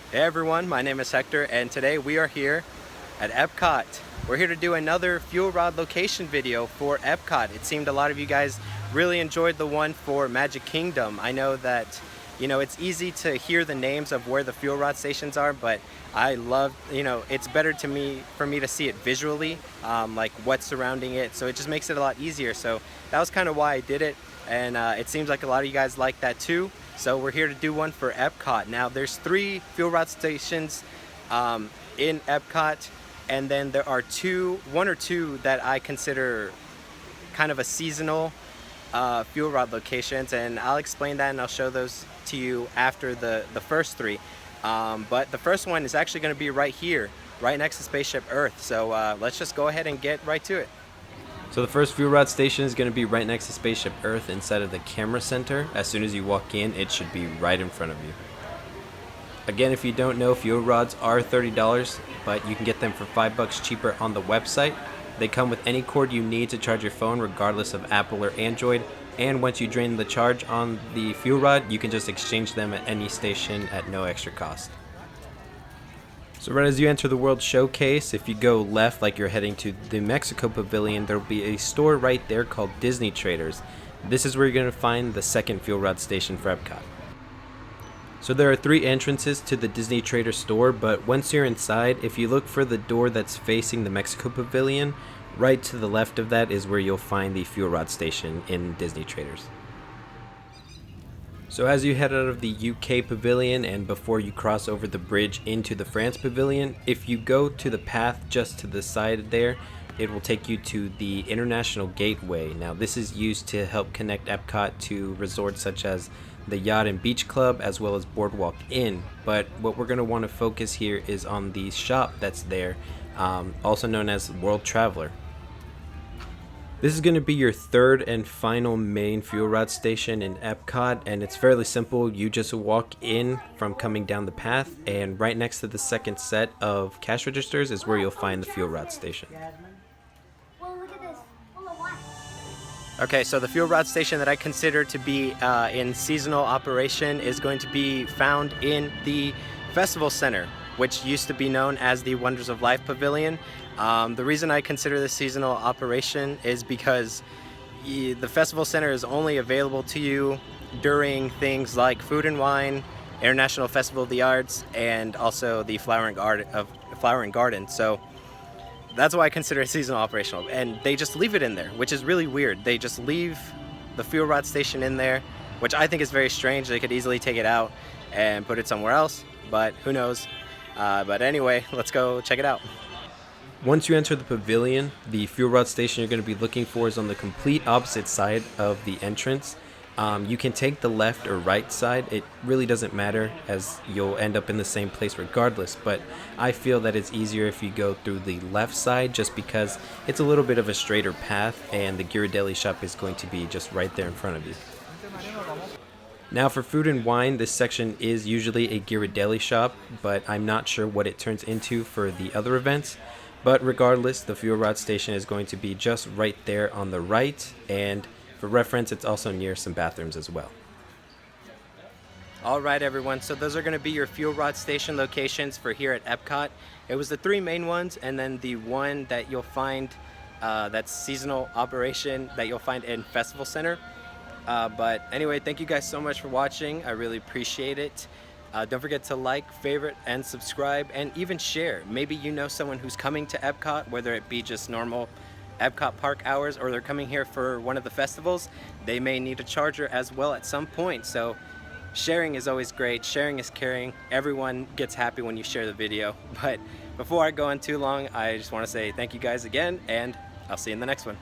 Hey everyone, my name is Hector and today we are here at Epcot. We're here to do another FuelRod location video for Epcot. It seemed a lot of you guys really enjoyed the one for Magic Kingdom. I know that, it's easy to hear the names of where the FuelRod stations are, but I love, it's better for me to see it visually, like what's surrounding it, so it just makes it a lot easier. So that was kind of why I did it, and it seems like a lot of you guys like that too. So we're here to do one for Epcot. Now there's 3 FuelRod stations in Epcot, and then there are one or two that I consider kind of a seasonal FuelRod locations, and I'll explain that and I'll show those to you after the first 3. But the first one is actually going to be right here, right next to Spaceship Earth. So let's just go ahead and get right to it. So the first FuelRod station is going to be right next to Spaceship Earth inside of the camera center. As soon as you walk in, it should be right in front of you. Again, if you don't know, FuelRods are $30, but you can get them for $5 cheaper on the website. They come with any cord you need to charge your phone, regardless of Apple or Android. And once you drain the charge on the FuelRod, you can just exchange them at any station at no extra cost. So right as you enter the World Showcase, if you go left like you're heading to the Mexico Pavilion, there will be a store right there called Disney Traders. This is where you're going to find the second FuelRod station for Epcot. So there are 3 entrances to the Disney Trader store, but once you're inside, if you look for the door that's facing the Mexico Pavilion, right to the left of that is where you'll find the FuelRod station in Disney Traders. So as you head out of the UK Pavilion and before you cross over the bridge into the France Pavilion, if you go to the path just to the side there, it will take you to the International Gateway. Now this is used to help connect Epcot to resorts such as the Yacht and Beach Club as well as Boardwalk Inn. But what we're going to want to focus here is on the shop that's there, also known as World Traveler. This is going to be your 3rd and final main FuelRod station in Epcot, and it's fairly simple. You just walk in from coming down the path, and right next to the second set of cash registers is where you'll find the FuelRod station. Okay, so the FuelRod station that I consider to be in seasonal operation is going to be found in the Festival Center, which used to be known as the Wonders of Life Pavilion. The reason I consider this seasonal operation is because the Festival Center is only available to you during things like Food and Wine, International Festival of the Arts, and also the Flower and Garden. So that's why I consider it seasonal operational. And they just leave it in there, which is really weird. They just leave the FuelRod station in there, which I think is very strange. They could easily take it out and put it somewhere else, but who knows. But anyway, let's go check it out. Once you enter the pavilion, the FuelRod station you're going to be looking for is on the complete opposite side of the entrance. You can take the left or right side. It really doesn't matter, as you'll end up in the same place regardless, but I feel that it's easier if you go through the left side just because it's a little bit of a straighter path and the Ghirardelli shop is going to be just right there in front of you. Now for food and wine, this section is usually a Ghirardelli shop, but I'm not sure what it turns into for the other events. But regardless, the FuelRod station is going to be just right there on the right, and for reference, it's also near some bathrooms as well. Alright everyone, so those are going to be your FuelRod station locations for here at Epcot. It was the 3 main ones, and then the one that you'll find that's seasonal operation that you'll find in Festival Center. But anyway, thank you guys so much for watching. I really appreciate it. Don't forget to like, favorite, and subscribe, and even share. Maybe you know someone who's coming to Epcot, whether it be just normal Epcot park hours or they're coming here for one of the festivals. They may need a charger as well at some point. So sharing is always great. Sharing is caring. Everyone gets happy when you share the video. But before I go on too long, I just want to say thank you guys again, and I'll see you in the next one.